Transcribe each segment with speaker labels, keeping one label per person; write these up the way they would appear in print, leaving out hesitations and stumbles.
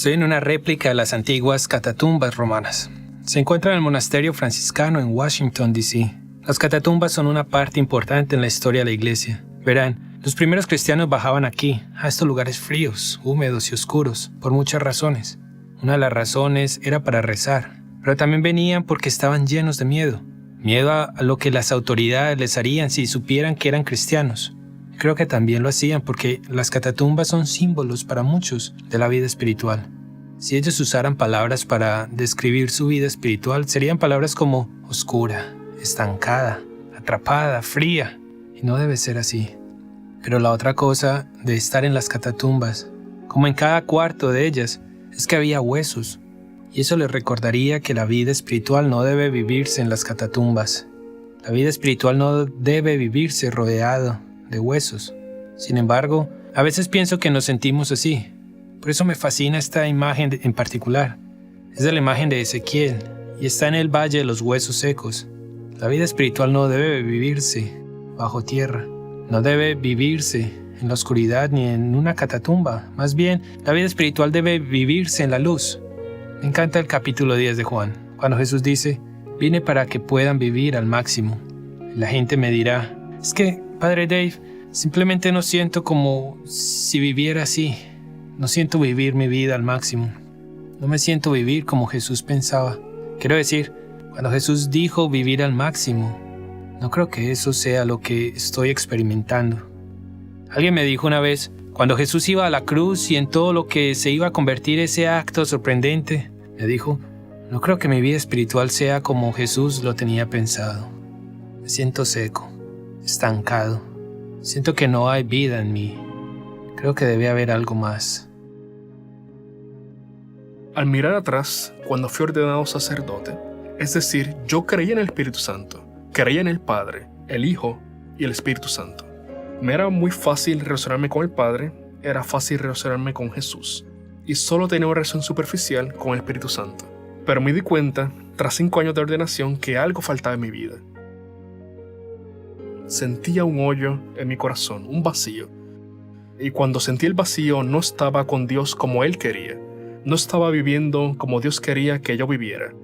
Speaker 1: Estoy en una réplica de las antiguas catatumbas romanas. Se encuentra en el monasterio franciscano en Washington, D.C. Las catatumbas son una parte importante en la historia de la iglesia. Verán, los primeros cristianos bajaban aquí, a estos lugares fríos, húmedos y oscuros, por muchas razones. Una de las razones era para rezar, pero también venían porque estaban llenos de miedo. Miedo a lo que las autoridades les harían si supieran que eran cristianos. Creo que también lo hacían porque las catatumbas son símbolos para muchos de la vida espiritual. Si ellos usaran palabras para describir su vida espiritual, serían palabras como oscura, estancada, atrapada, fría. Y no debe ser así. Pero la otra cosa de estar en las catatumbas, como en cada cuarto de ellas, es que había huesos. Y eso les recordaría que la vida espiritual no debe vivirse en las catatumbas. La vida espiritual no debe vivirse rodeado de huesos. Sin embargo, a veces pienso que nos sentimos así. Por eso me fascina esta imagen en particular. Es de la imagen de Ezequiel y está en el Valle de los Huesos Secos. La vida espiritual no debe vivirse bajo tierra. No debe vivirse en la oscuridad ni en una catatumba. Más bien, la vida espiritual debe vivirse en la luz. Me encanta el capítulo 10 de Juan, cuando Jesús dice: vine para que puedan vivir al máximo. La gente me dirá: es que, Padre Dave, simplemente no siento como si viviera así. No siento vivir mi vida al máximo. No me siento vivir como Jesús pensaba. Quiero decir, cuando Jesús dijo vivir al máximo, no creo que eso sea lo que estoy experimentando. Alguien me dijo una vez, cuando Jesús iba a la cruz y en todo lo que se iba a convertir ese acto sorprendente, me dijo: no creo que mi vida espiritual sea como Jesús lo tenía pensado. Me siento seco, estancado. Siento que no hay vida en mí. Creo que debe haber algo más.
Speaker 2: Al mirar atrás, cuando fui ordenado sacerdote, es decir, yo creía en el Espíritu Santo, creía en el Padre, el Hijo y el Espíritu Santo. Me era muy fácil relacionarme con el Padre, era fácil relacionarme con Jesús, y solo tenía una relación superficial con el Espíritu Santo. Pero me di cuenta, tras 5 años de ordenación, que algo faltaba en mi vida. Sentía un hoyo en mi corazón, un vacío. Y cuando sentí el vacío, no estaba con Dios como Él quería. No estaba viviendo como Dios quería que yo viviera.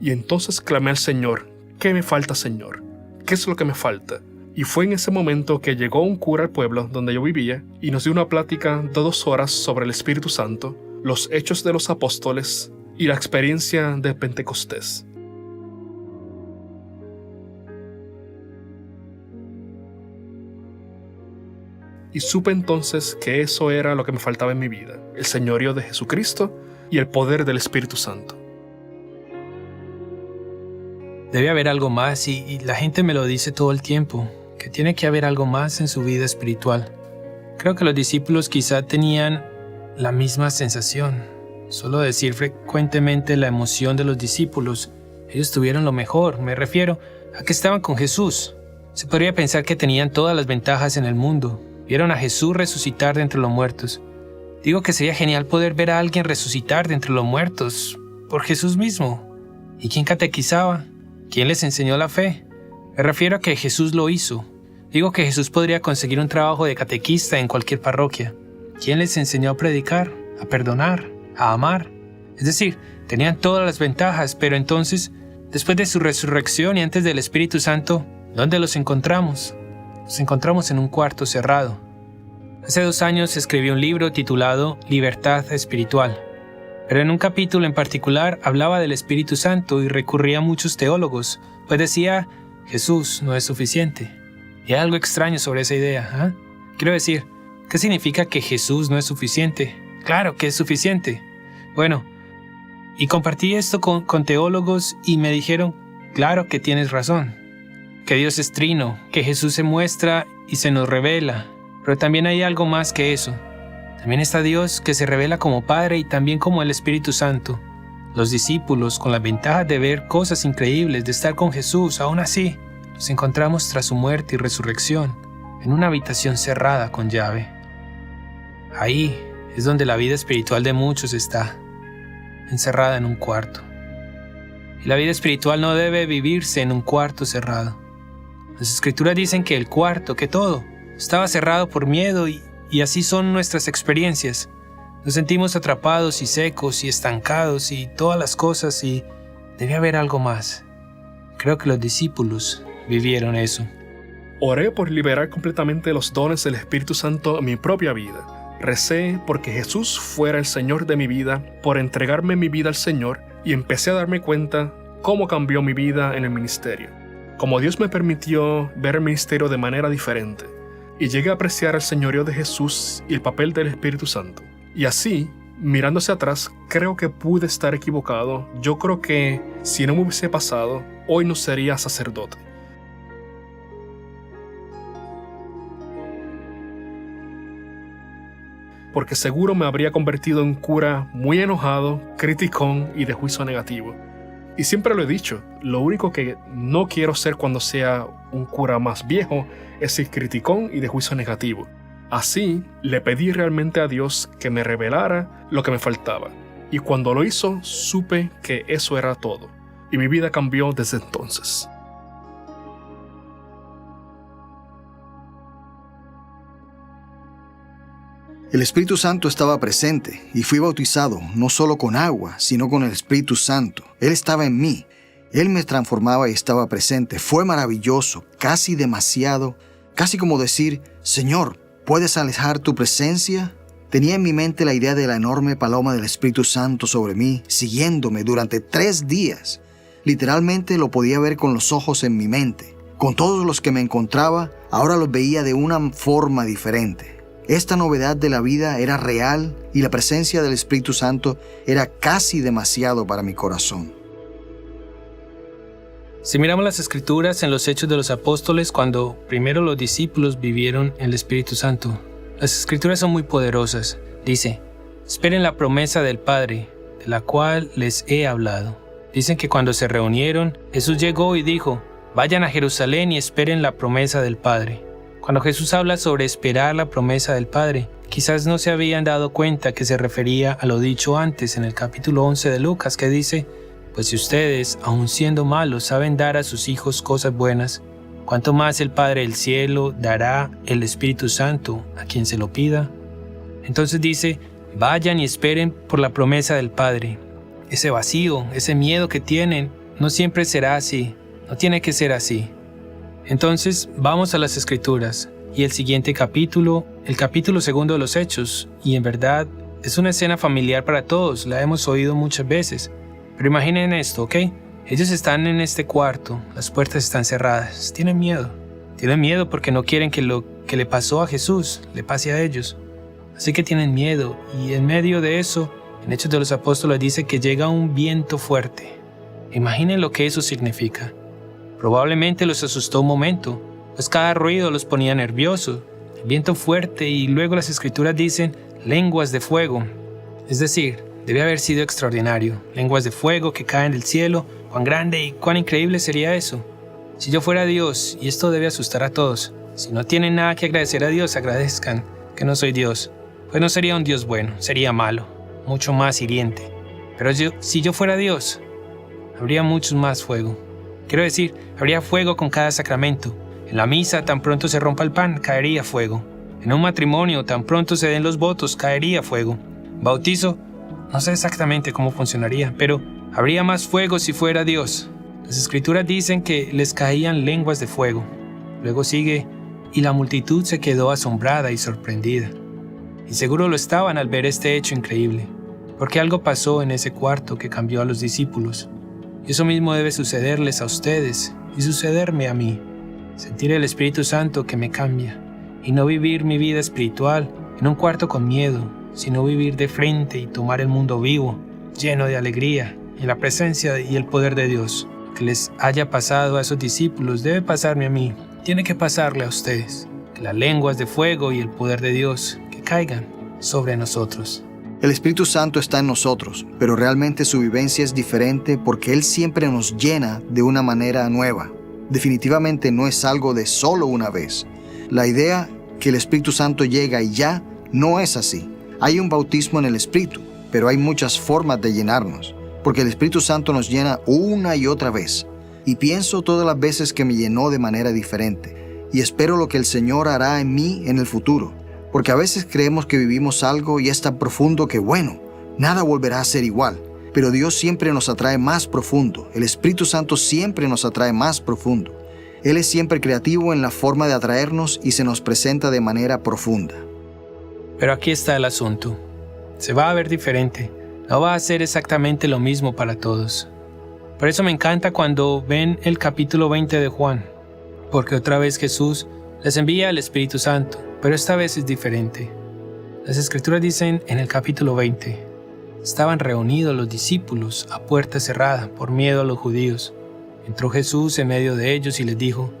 Speaker 2: Y entonces clamé al Señor: ¿qué me falta, Señor? ¿Qué es lo que me falta? Y fue en ese momento que llegó un cura al pueblo donde yo vivía y nos dio una plática de 2 horas sobre el Espíritu Santo, los hechos de los apóstoles y la experiencia de Pentecostés. Y supe entonces que eso era lo que me faltaba en mi vida: el señorío de Jesucristo y el poder del Espíritu Santo.
Speaker 1: Debe haber algo más y la gente me lo dice todo el tiempo, que tiene que haber algo más en su vida espiritual. Creo que los discípulos quizá tenían la misma sensación. Solo decir frecuentemente la emoción de los discípulos. Ellos tuvieron lo mejor, me refiero a que estaban con Jesús. Se podría pensar que tenían todas las ventajas en el mundo. Vieron a Jesús resucitar de entre los muertos. Digo que sería genial poder ver a alguien resucitar de entre los muertos, por Jesús mismo. ¿Y quién catequizaba? ¿Quién les enseñó la fe? Me refiero a que Jesús lo hizo. Digo que Jesús podría conseguir un trabajo de catequista en cualquier parroquia. ¿Quién les enseñó a predicar, a perdonar, a amar? Es decir, tenían todas las ventajas, pero entonces, después de su resurrección y antes del Espíritu Santo, ¿dónde los encontramos? Los encontramos en un cuarto cerrado. Hace 2 años escribí un libro titulado Libertad Espiritual, pero en un capítulo en particular hablaba del Espíritu Santo y recurría a muchos teólogos, pues decía: Jesús no es suficiente. Y hay algo extraño sobre esa idea, ¿eh? Quiero decir, ¿qué significa que Jesús no es suficiente? Claro que es suficiente. Bueno, y compartí esto con teólogos y me dijeron: claro que tienes razón, que Dios es trino, que Jesús se muestra y se nos revela, pero también hay algo más que eso. También está Dios, que se revela como Padre y también como el Espíritu Santo. Los discípulos, con la ventaja de ver cosas increíbles, de estar con Jesús, aún así, los encontramos tras su muerte y resurrección, en una habitación cerrada con llave. Ahí es donde la vida espiritual de muchos está, encerrada en un cuarto. Y la vida espiritual no debe vivirse en un cuarto cerrado. Las Escrituras dicen que el cuarto, que todo, estaba cerrado por miedo y así son nuestras experiencias. Nos sentimos atrapados y secos y estancados y todas las cosas, y debe haber algo más. Creo que los discípulos vivieron eso.
Speaker 2: Oré por liberar completamente los dones del Espíritu Santo en mi propia vida. Recé porque Jesús fuera el Señor de mi vida, por entregarme mi vida al Señor, y empecé a darme cuenta cómo cambió mi vida en el ministerio. Cómo Dios me permitió ver el ministerio de manera diferente. Y llegué a apreciar el señorío de Jesús y el papel del Espíritu Santo. Y así, mirando hacia atrás, creo que pude estar equivocado. Yo creo que si no me hubiese pasado, hoy no sería sacerdote. Porque seguro me habría convertido en un cura muy enojado, criticón y de juicio negativo. Y siempre lo he dicho, lo único que no quiero ser cuando sea un cura más viejo es el criticón y de juicio negativo. Así, le pedí realmente a Dios que me revelara lo que me faltaba. Y cuando lo hizo, supe que eso era todo. Y mi vida cambió desde entonces.
Speaker 3: El Espíritu Santo estaba presente y fui bautizado no solo con agua, sino con el Espíritu Santo. Él estaba en mí. Él me transformaba y estaba presente. Fue maravilloso, casi demasiado, casi como decir, Señor, ¿puedes alejar tu presencia? Tenía en mi mente la idea de la enorme paloma del Espíritu Santo sobre mí, siguiéndome durante 3 días. Literalmente lo podía ver con los ojos en mi mente. Con todos los que me encontraba, ahora los veía de una forma diferente. Esta novedad de la vida era real y la presencia del Espíritu Santo era casi demasiado para mi corazón.
Speaker 1: Si miramos las Escrituras en los Hechos de los Apóstoles, cuando primero los discípulos vivieron el Espíritu Santo, las Escrituras son muy poderosas. Dice, esperen la promesa del Padre, de la cual les he hablado. Dicen que cuando se reunieron, Jesús llegó y dijo, vayan a Jerusalén y esperen la promesa del Padre. Cuando Jesús habla sobre esperar la promesa del Padre, quizás no se habían dado cuenta que se refería a lo dicho antes en el capítulo 11 de Lucas, que dice, pues si ustedes, aun siendo malos, saben dar a sus hijos cosas buenas, ¿cuánto más el Padre del cielo dará el Espíritu Santo a quien se lo pida? Entonces dice, vayan y esperen por la promesa del Padre. Ese vacío, ese miedo que tienen, no siempre será así, no tiene que ser así. Entonces, vamos a las Escrituras y el siguiente capítulo, el capítulo 2 de los Hechos, y en verdad es una escena familiar para todos, la hemos oído muchas veces. Pero imaginen esto, ¿ok? Ellos están en este cuarto, las puertas están cerradas, tienen miedo porque no quieren que lo que le pasó a Jesús le pase a ellos. Así que tienen miedo, y en medio de eso, en Hechos de los Apóstoles dice que llega un viento fuerte. Imaginen lo que eso significa. Probablemente los asustó un momento, pues cada ruido los ponía nerviosos. El viento fuerte, y luego las Escrituras dicen lenguas de fuego. Es decir, debe haber sido extraordinario. Lenguas de fuego que caen del cielo. Cuán grande y cuán increíble sería eso. Si yo fuera Dios, y esto debe asustar a todos, si no tienen nada que agradecer a Dios, agradezcan que no soy Dios. Pues no sería un Dios bueno, sería malo, mucho más hiriente. Pero si yo fuera Dios, habría mucho más fuego. Quiero decir, habría fuego con cada sacramento. En la misa, tan pronto se rompa el pan, caería fuego. En un matrimonio, tan pronto se den los votos, caería fuego. Bautizo, no sé exactamente cómo funcionaría, pero habría más fuego si fuera Dios. Las Escrituras dicen que les caían lenguas de fuego. Luego sigue, y la multitud se quedó asombrada y sorprendida. Y seguro lo estaban al ver este hecho increíble, porque algo pasó en ese cuarto que cambió a los discípulos. Y eso mismo debe sucederles a ustedes y sucederme a mí. Sentir el Espíritu Santo que me cambia y no vivir mi vida espiritual en un cuarto con miedo, sino vivir de frente y tomar el mundo vivo, lleno de alegría y la presencia y el poder de Dios. Lo que les haya pasado a esos discípulos debe pasarme a mí, tiene que pasarle a ustedes. Que las lenguas de fuego y el poder de Dios que caigan sobre nosotros.
Speaker 3: El Espíritu Santo está en nosotros, pero realmente su vivencia es diferente porque Él siempre nos llena de una manera nueva. Definitivamente no es algo de solo una vez. La idea que el Espíritu Santo llega y ya no es así. Hay un bautismo en el Espíritu, pero hay muchas formas de llenarnos, porque el Espíritu Santo nos llena una y otra vez. Y pienso todas las veces que me llenó de manera diferente, y espero lo que el Señor hará en mí en el futuro. porque a veces creemos que vivimos algo y es tan profundo que, bueno, nada volverá a ser igual. Pero Dios siempre nos atrae más profundo. El Espíritu Santo siempre nos atrae más profundo. Él es siempre creativo en la forma de atraernos y se nos presenta de manera profunda.
Speaker 1: Pero aquí está el asunto. Se va a ver diferente. No va a ser exactamente lo mismo para todos. Por eso me encanta cuando ven el capítulo 20 de Juan, porque otra vez Jesús les envía al Espíritu Santo, pero esta vez es diferente. Las Escrituras dicen en el capítulo 20, estaban reunidos los discípulos a puerta cerrada por miedo a los judíos. Entró Jesús en medio de ellos y les dijo,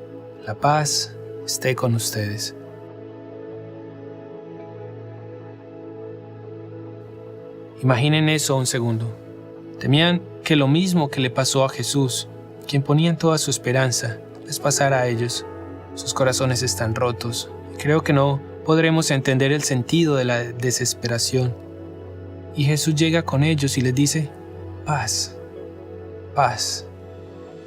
Speaker 1: la paz esté con ustedes. Imaginen eso un segundo. Temían que lo mismo que le pasó a Jesús, quien ponían toda su esperanza, les pasara a ellos. Sus corazones están rotos. Creo que no podremos entender el sentido de la desesperación. Y Jesús llega con ellos y les dice, paz, paz.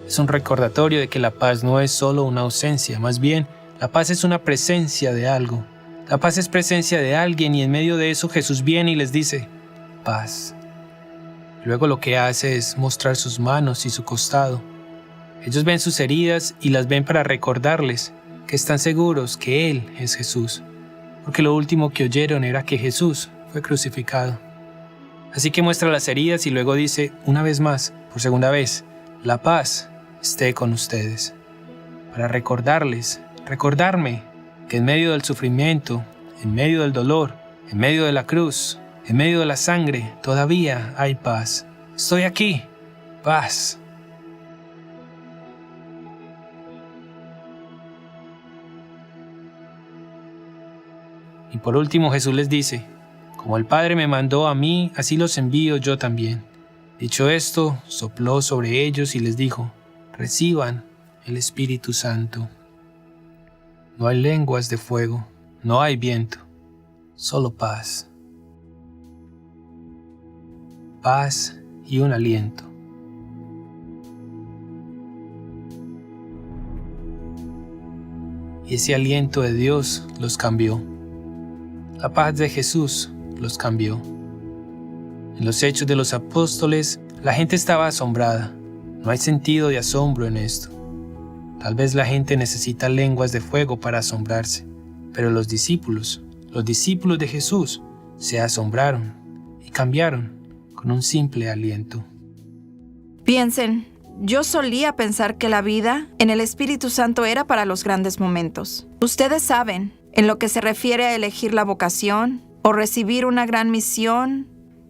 Speaker 1: Es un recordatorio de que la paz no es solo una ausencia, más bien, la paz es una presencia de algo. La paz es presencia de alguien y en medio de eso Jesús viene y les dice, paz. Luego lo que hace es mostrar sus manos y su costado. Ellos ven sus heridas y las ven para recordarles que están seguros que Él es Jesús, porque lo último que oyeron era que Jesús fue crucificado. Así que muestra las heridas y luego dice, una vez más, por segunda vez, la paz esté con ustedes. Para recordarme que en medio del sufrimiento, en medio del dolor, en medio de la cruz, en medio de la sangre, todavía hay paz. Estoy aquí, paz. Y por último Jesús les dice, como el Padre me mandó a mí, así los envío yo también. Dicho esto, sopló sobre ellos y les dijo, reciban el Espíritu Santo. No hay lenguas de fuego, no hay viento, solo paz. Paz y un aliento. Y ese aliento de Dios los cambió. La paz de Jesús los cambió. En los Hechos de los Apóstoles, la gente estaba asombrada. No hay sentido de asombro en esto. Tal vez la gente necesita lenguas de fuego para asombrarse, pero los discípulos de Jesús, se asombraron y cambiaron con un simple aliento.
Speaker 4: Piensen, yo solía pensar que la vida en el Espíritu Santo era para los grandes momentos. Ustedes saben, en lo que se refiere a elegir la vocación o recibir una gran misión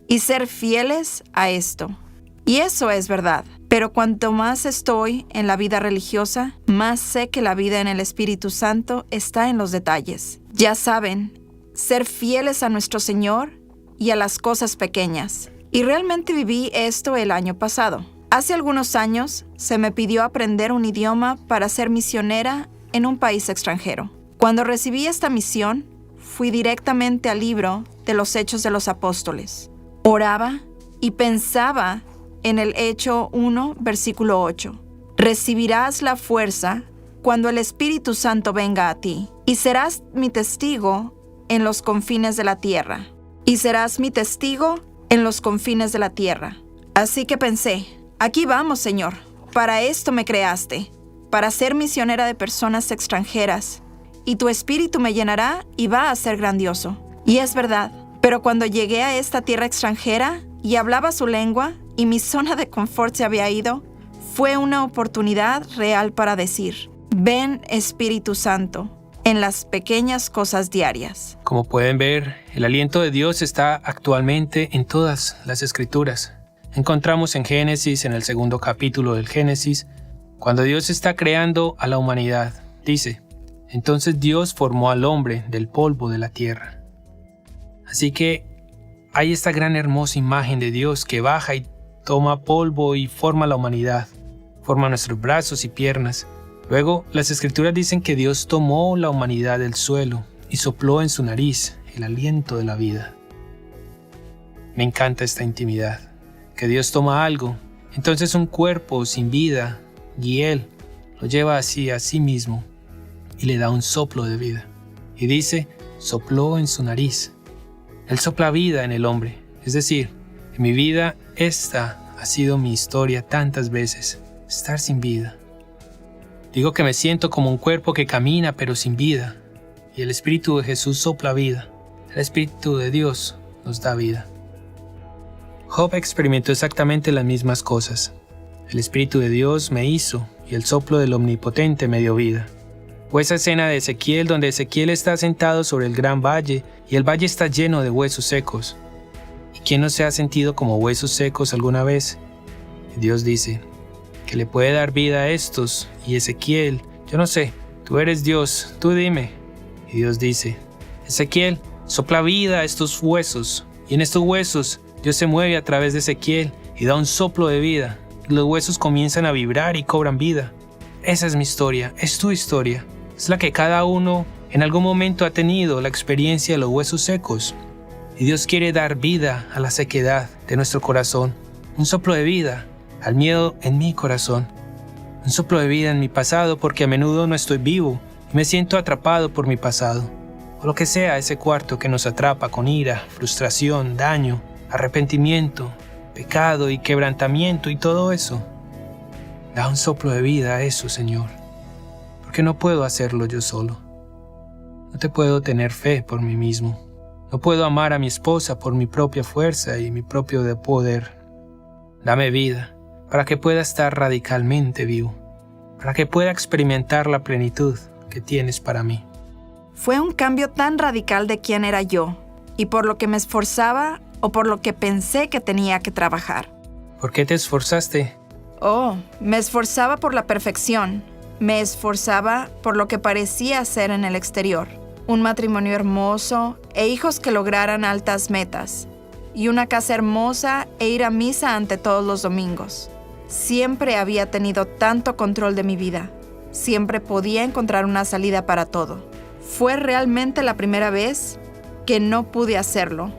Speaker 4: y ser fieles a esto. Y eso es verdad. Pero cuanto más estoy en la vida religiosa, más sé que la vida en el Espíritu Santo está en los detalles. Ya saben, ser fieles a nuestro Señor y a las cosas pequeñas. Y realmente viví esto el año pasado. Hace algunos años se me pidió aprender un idioma para ser misionera en un país extranjero. Cuando recibí esta misión, fui directamente al libro de los Hechos de los Apóstoles. Oraba y pensaba en el Hecho 1, versículo 8. Recibirás la fuerza cuando el Espíritu Santo venga a ti, y serás mi testigo en los confines de la tierra. Y serás mi testigo en los confines de la tierra. Así que pensé, aquí vamos, Señor. Para esto me creaste, para ser misionera de personas extranjeras. Y tu espíritu me llenará y va a ser grandioso. Y es verdad, pero cuando llegué a esta tierra extranjera y hablaba su lengua y mi zona de confort se había ido, fue una oportunidad real para decir, ven Espíritu Santo, en las pequeñas cosas diarias.
Speaker 1: Como pueden ver, el aliento de Dios está actualmente en todas las Escrituras. Encontramos en Génesis, en el segundo capítulo del Génesis, cuando Dios está creando a la humanidad, dice, entonces Dios formó al hombre del polvo de la tierra. Así que hay esta gran hermosa imagen de Dios que baja y toma polvo y forma la humanidad, forma nuestros brazos y piernas. Luego, las Escrituras dicen que Dios tomó la humanidad del suelo y sopló en su nariz el aliento de la vida. Me encanta esta intimidad, que Dios toma algo, entonces un cuerpo sin vida, y Él lo lleva así a sí mismo y le da un soplo de vida. Y dice, sopló en su nariz. Él sopla vida en el hombre. Es decir, en mi vida esta ha sido mi historia tantas veces, estar sin vida. Digo que me siento como un cuerpo que camina pero sin vida, y el Espíritu de Jesús sopla vida. El Espíritu de Dios nos da vida. Job experimentó exactamente las mismas cosas. El Espíritu de Dios me hizo y el soplo del Omnipotente me dio vida. O esa escena de Ezequiel donde Ezequiel está sentado sobre el gran valle y el valle está lleno de huesos secos. ¿Y quién no se ha sentido como huesos secos alguna vez? Y Dios dice que le puede dar vida a estos, y Ezequiel, yo no sé, tú eres Dios, tú dime. Y Dios dice, Ezequiel, sopla vida a estos huesos, y en estos huesos Dios se mueve a través de Ezequiel y da un soplo de vida. Los huesos comienzan a vibrar y cobran vida. Esa es mi historia, es tu historia. Es la que cada uno en algún momento ha tenido la experiencia de los huesos secos. Y Dios quiere dar vida a la sequedad de nuestro corazón. Un soplo de vida al miedo en mi corazón. Un soplo de vida en mi pasado porque a menudo no estoy vivo y me siento atrapado por mi pasado. O lo que sea ese cuarto que nos atrapa con ira, frustración, daño, arrepentimiento, pecado y quebrantamiento y todo eso. Da un soplo de vida a eso, Señor, porque no puedo hacerlo yo solo. No te puedo tener fe por mí mismo. No puedo amar a mi esposa por mi propia fuerza y mi propio poder. Dame vida para que pueda estar radicalmente vivo, para que pueda experimentar la plenitud que tienes para mí.
Speaker 4: Fue un cambio tan radical de quién era yo, y por lo que me esforzaba o por lo que pensé que tenía que trabajar.
Speaker 1: ¿Por qué te esforzaste?
Speaker 4: Oh, me esforzaba por la perfección. Me esforzaba por lo que parecía ser en el exterior. Un matrimonio hermoso e hijos que lograran altas metas. Y una casa hermosa e ir a misa ante todos los domingos. Siempre había tenido tanto control de mi vida. Siempre podía encontrar una salida para todo. Fue realmente la primera vez que no pude hacerlo.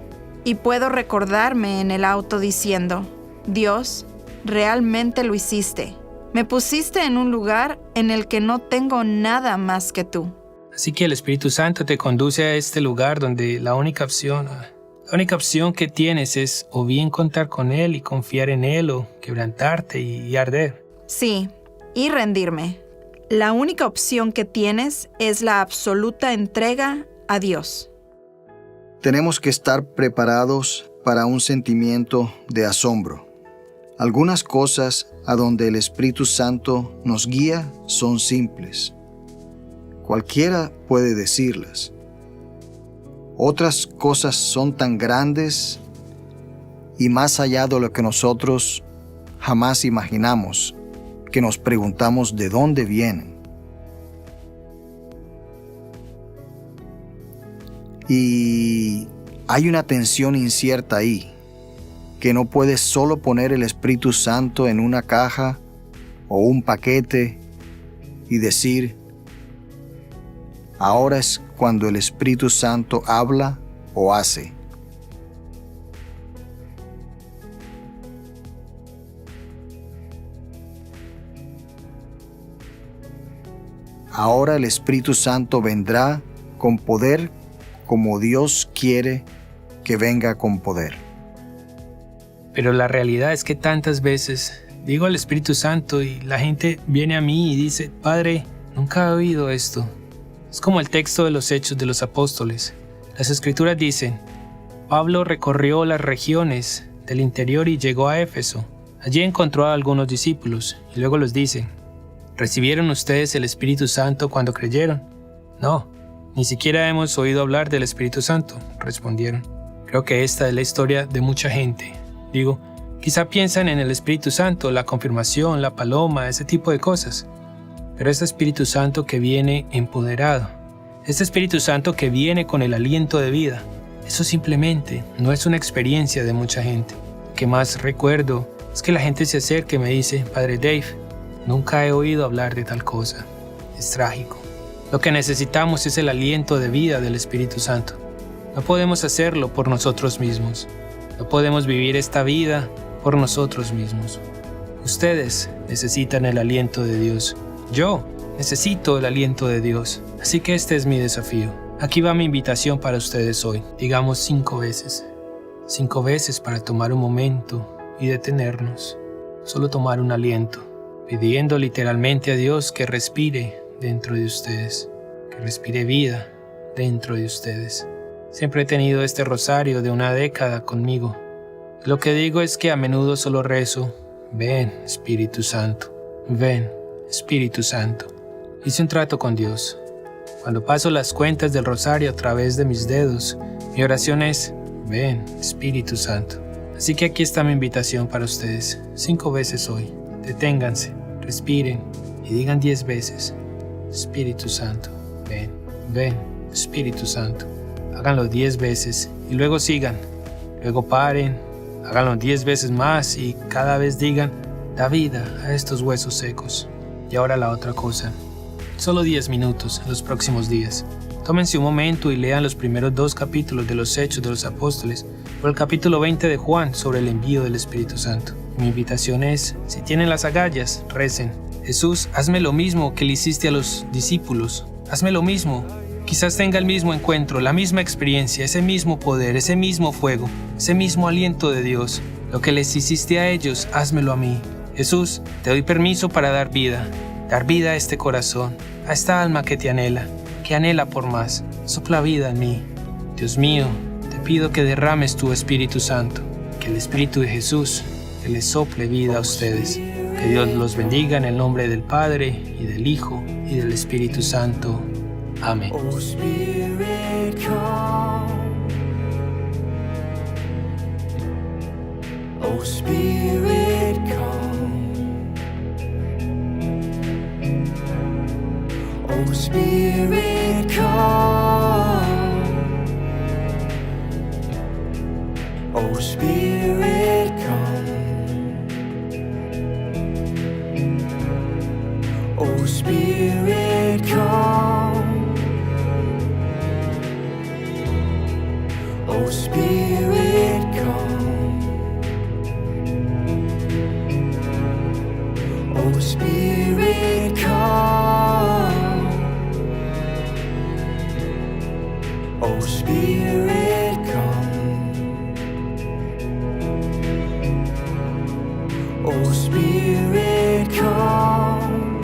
Speaker 4: Y puedo recordarme en el auto diciendo, Dios, realmente lo hiciste. Me pusiste en un lugar en el que no tengo nada más que tú.
Speaker 1: Así que el Espíritu Santo te conduce a este lugar donde la única opción que tienes es o bien contar con Él y confiar en Él o quebrantarte y arder.
Speaker 4: Sí, y rendirme. La única opción que tienes es la absoluta entrega a Dios.
Speaker 3: Tenemos que estar preparados para un sentimiento de asombro. Algunas cosas a donde el Espíritu Santo nos guía son simples. Cualquiera puede decirlas. Otras cosas son tan grandes y más allá de lo que nosotros jamás imaginamos, que nos preguntamos de dónde vienen. Y hay una tensión incierta ahí, que no puedes solo poner el Espíritu Santo en una caja o un paquete y decir, ahora es cuando el Espíritu Santo habla o hace. Ahora el Espíritu Santo vendrá con poder como Dios quiere que venga con poder.
Speaker 1: Pero la realidad es que tantas veces digo al Espíritu Santo y la gente viene a mí y dice, Padre, nunca he oído esto. Es como el texto de los Hechos de los Apóstoles. Las Escrituras dicen, Pablo recorrió las regiones del interior y llegó a Éfeso. Allí encontró a algunos discípulos y luego los dice, ¿recibieron ustedes el Espíritu Santo cuando creyeron? No, ni siquiera hemos oído hablar del Espíritu Santo, respondieron. Creo que esta es la historia de mucha gente. Digo, quizá piensan en el Espíritu Santo, la confirmación, la paloma, ese tipo de cosas. Pero este Espíritu Santo que viene empoderado, este Espíritu Santo que viene con el aliento de vida, eso simplemente no es una experiencia de mucha gente. Lo que más recuerdo es que la gente se acerca y me dice, Padre Dave, nunca he oído hablar de tal cosa. Es trágico. Lo que necesitamos es el aliento de vida del Espíritu Santo. No podemos hacerlo por nosotros mismos. No podemos vivir esta vida por nosotros mismos. Ustedes necesitan el aliento de Dios. Yo necesito el aliento de Dios. Así que este es mi desafío. Aquí va mi invitación para ustedes hoy. Digamos 5 veces. 5 veces para tomar un momento y detenernos. Solo tomar un aliento, pidiendo literalmente a Dios que respire dentro de ustedes, que respire vida dentro de ustedes. Siempre he tenido este rosario de una década conmigo. Lo que digo es que a menudo solo rezo, ven Espíritu Santo, ven Espíritu Santo. Hice un trato con Dios. Cuando paso las cuentas del rosario a través de mis dedos, mi oración es, ven Espíritu Santo. Así que aquí está mi invitación para ustedes. 5 veces hoy. Deténganse, respiren y digan 10 veces, Espíritu Santo, ven, ven, Espíritu Santo. Háganlo 10 veces y luego sigan. Luego paren, háganlo 10 veces más y cada vez digan, da vida a estos huesos secos. Y ahora la otra cosa. Solo 10 minutos en los próximos días. Tómense un momento y lean los primeros 2 capítulos de los Hechos de los Apóstoles o el capítulo 20 de Juan sobre el envío del Espíritu Santo. Mi invitación es, si tienen las agallas, recen. Jesús, hazme lo mismo que le hiciste a los discípulos. Hazme lo mismo. Quizás tenga el mismo encuentro, la misma experiencia, ese mismo poder, ese mismo fuego, ese mismo aliento de Dios. Lo que les hiciste a ellos, házmelo a mí. Jesús, te doy permiso para dar vida a este corazón, a esta alma que te anhela, que anhela por más. Sopla vida en mí. Dios mío, te pido que derrames tu Espíritu Santo, que el Espíritu de Jesús que les sople vida a ustedes. Que Dios los bendiga en el nombre del Padre, y del Hijo, y del Espíritu Santo. Amén.
Speaker 5: Oh Spirit, come. Oh Spirit, come. Oh Spirit, come. Oh Spirit, come. Oh Spirit, come. Oh Spirit, come. Oh Spirit, come. Oh Spirit, come. Oh Spirit, come.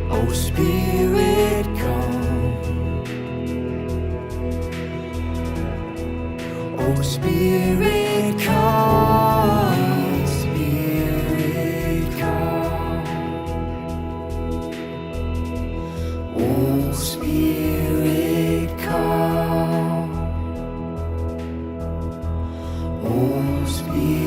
Speaker 5: Oh Spirit, come. Oh Spirit, come. Spirit, come. Oh Spirit, come. Oh Spirit.